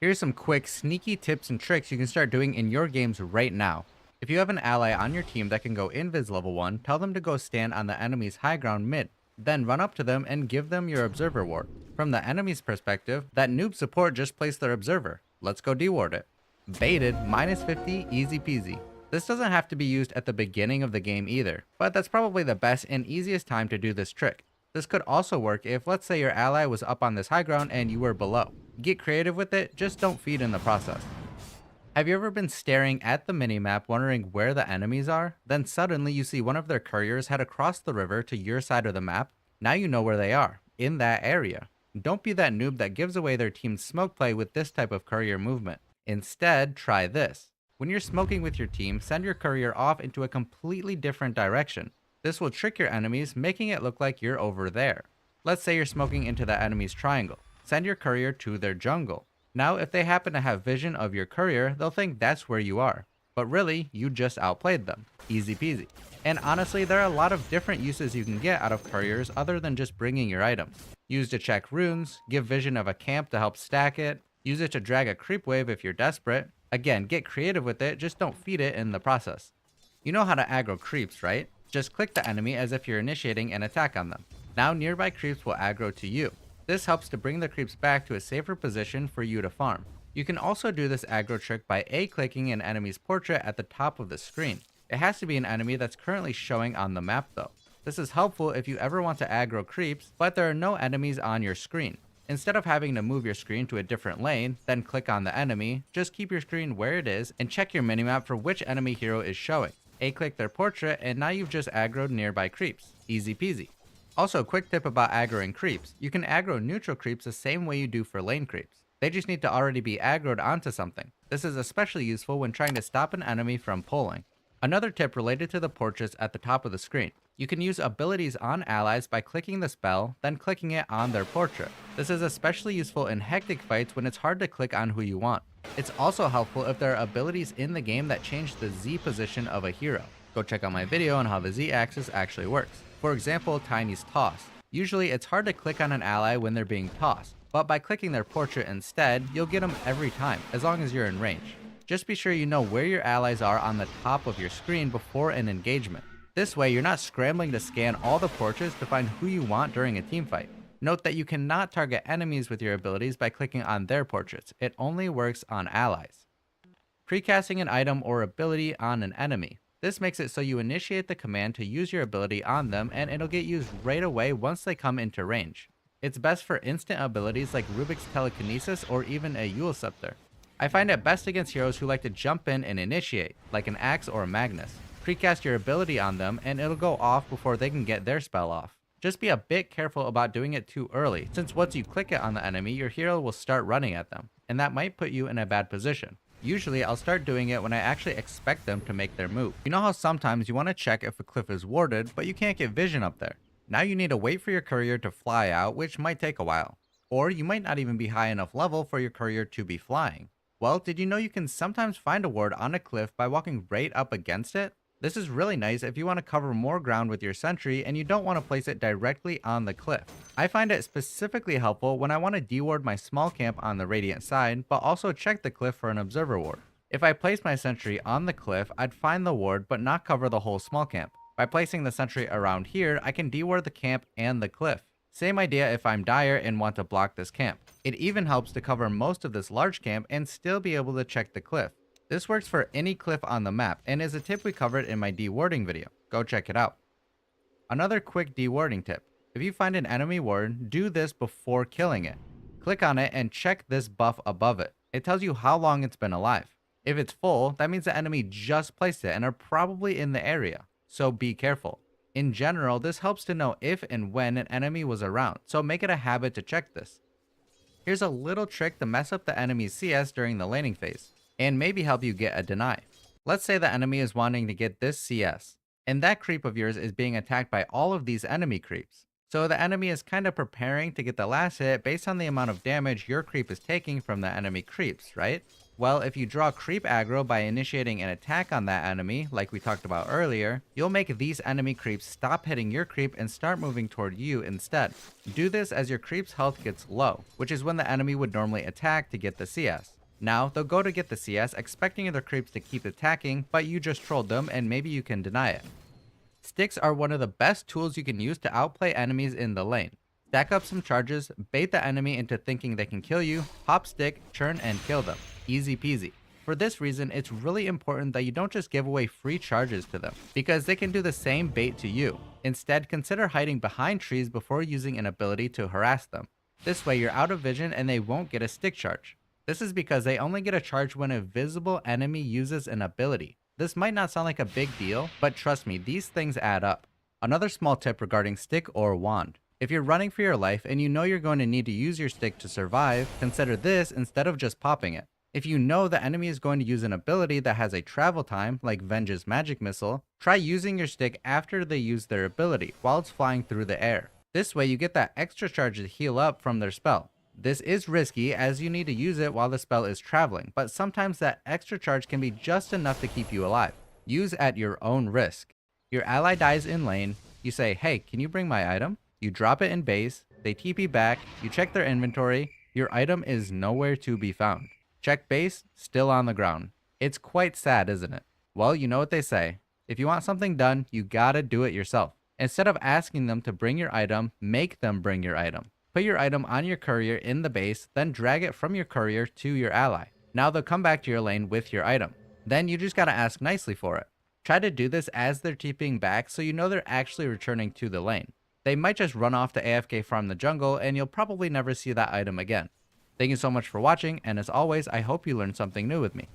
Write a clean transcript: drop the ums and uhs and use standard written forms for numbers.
Here's some quick, sneaky tips and tricks you can start doing in your games right now. If you have an ally on your team that can go invis level 1, tell them to go stand on the enemy's high ground mid. Then run up to them and give them your observer ward. From the enemy's perspective, that noob support just placed their observer. Let's go deward it. Baited, minus 50, easy peasy. This doesn't have to be used at the beginning of the game either, but that's probably the best and easiest time to do this trick. This could also work if, let's say, your ally was up on this high ground and you were below. Get creative with it, just don't feed in the process. Have you ever been staring at the minimap wondering where the enemies are? Then suddenly you see one of their couriers head across the river to your side of the map. Now you know where they are, in that area. Don't be that noob that gives away their team's smoke play with this type of courier movement. Instead, try this. When you're smoking with your team, send your courier off into a completely different direction. This will trick your enemies, making it look like you're over there. Let's say you're smoking into the enemy's triangle. Send your courier to their jungle. Now, if they happen to have vision of your courier, they'll think that's where you are. But really, you just outplayed them. Easy peasy. And honestly, there are a lot of different uses you can get out of couriers other than just bringing your items. Use to check runes, give vision of a camp to help stack it, use it to drag a creep wave if you're desperate. Again, get creative with it, just don't feed it in the process. You know how to aggro creeps, right? Just click the enemy as if you're initiating an attack on them. Now nearby creeps will aggro to you. This helps to bring the creeps back to a safer position for you to farm. You can also do this aggro trick by A-clicking an enemy's portrait at the top of the screen. It has to be an enemy that's currently showing on the map though. This is helpful if you ever want to aggro creeps, but there are no enemies on your screen. Instead of having to move your screen to a different lane, then click on the enemy, just keep your screen where it is and check your minimap for which enemy hero is showing. A-click their portrait and now you've just aggroed nearby creeps. Easy peasy. Also, quick tip about aggroing creeps. You can aggro neutral creeps the same way you do for lane creeps. They just need to already be aggroed onto something. This is especially useful when trying to stop an enemy from pulling. Another tip related to the portraits at the top of the screen. You can use abilities on allies by clicking the spell, then clicking it on their portrait. This is especially useful in hectic fights when it's hard to click on who you want. It's also helpful if there are abilities in the game that change the Z position of a hero. Go check out my video on how the Z axis actually works. For example, Tiny's toss. Usually it's hard to click on an ally when they're being tossed, but by clicking their portrait instead, you'll get them every time, as long as you're in range. Just be sure you know where your allies are on the top of your screen before an engagement. This way, you're not scrambling to scan all the portraits to find who you want during a teamfight. Note that you cannot target enemies with your abilities by clicking on their portraits. It only works on allies. Precasting an item or ability on an enemy. This makes it so you initiate the command to use your ability on them and it'll get used right away once they come into range. It's best for instant abilities like Rubik's Telekinesis or even a Yule Scepter. I find it best against heroes who like to jump in and initiate, like an Axe or a Magnus. Precast your ability on them and it'll go off before they can get their spell off. Just be a bit careful about doing it too early, since once you click it on the enemy, your hero will start running at them, and that might put you in a bad position. Usually, I'll start doing it when I actually expect them to make their move. You know how sometimes you want to check if a cliff is warded, but you can't get vision up there. Now you need to wait for your courier to fly out, which might take a while. Or you might not even be high enough level for your courier to be flying. Well, did you know you can sometimes find a ward on a cliff by walking right up against it? This is really nice if you want to cover more ground with your sentry and you don't want to place it directly on the cliff. I find it specifically helpful when I want to deward my small camp on the radiant side, but also check the cliff for an observer ward. If I place my sentry on the cliff, I'd find the ward but not cover the whole small camp. By placing the sentry around here, I can deward the camp and the cliff. Same idea if I'm dire and want to block this camp. It even helps to cover most of this large camp and still be able to check the cliff. This works for any cliff on the map and is a tip we covered in my dewarding video. Go check it out. Another quick dewarding tip. If you find an enemy ward, do this before killing it. Click on it and check this buff above it. It tells you how long it's been alive. If it's full, that means the enemy just placed it and are probably in the area, so be careful. In general, this helps to know if and when an enemy was around, so make it a habit to check this. Here's a little trick to mess up the enemy's CS during the laning phase, and maybe help you get a deny. Let's say the enemy is wanting to get this CS, and that creep of yours is being attacked by all of these enemy creeps. So the enemy is kind of preparing to get the last hit based on the amount of damage your creep is taking from the enemy creeps, right? Well, if you draw creep aggro by initiating an attack on that enemy, like we talked about earlier, you'll make these enemy creeps stop hitting your creep and start moving toward you instead. Do this as your creep's health gets low, which is when the enemy would normally attack to get the CS. Now, they'll go to get the CS expecting their creeps to keep attacking, but you just trolled them and maybe you can deny it. Sticks are one of the best tools you can use to outplay enemies in the lane. Stack up some charges, bait the enemy into thinking they can kill you, pop stick, churn, and kill them. Easy peasy. For this reason, it's really important that you don't just give away free charges to them, because they can do the same bait to you. Instead, consider hiding behind trees before using an ability to harass them. This way you're out of vision and they won't get a stick charge. This is because they only get a charge when a visible enemy uses an ability. This might not sound like a big deal, but trust me, these things add up. Another small tip regarding stick or wand. If you're running for your life and you know you're going to need to use your stick to survive, consider this instead of just popping it. If you know the enemy is going to use an ability that has a travel time, like Venge's magic missile, try using your stick after they use their ability, while it's flying through the air. This way you get that extra charge to heal up from their spell. This is risky as you need to use it while the spell is traveling, but sometimes that extra charge can be just enough to keep you alive. Use at your own risk. Your ally dies in lane, you say, hey, can you bring my item? You drop it in base, they TP back, you check their inventory, your item is nowhere to be found. Check base, still on the ground. It's quite sad, isn't it? Well, you know what they say. If you want something done, you gotta do it yourself. Instead of asking them to bring your item, make them bring your item. Put your item on your courier in the base, then drag it from your courier to your ally. Now they'll come back to your lane with your item. Then you just gotta ask nicely for it. Try to do this as they're TPing back so you know they're actually returning to the lane. They might just run off to AFK farm the jungle and you'll probably never see that item again. Thank you so much for watching, and as always, I hope you learned something new with me.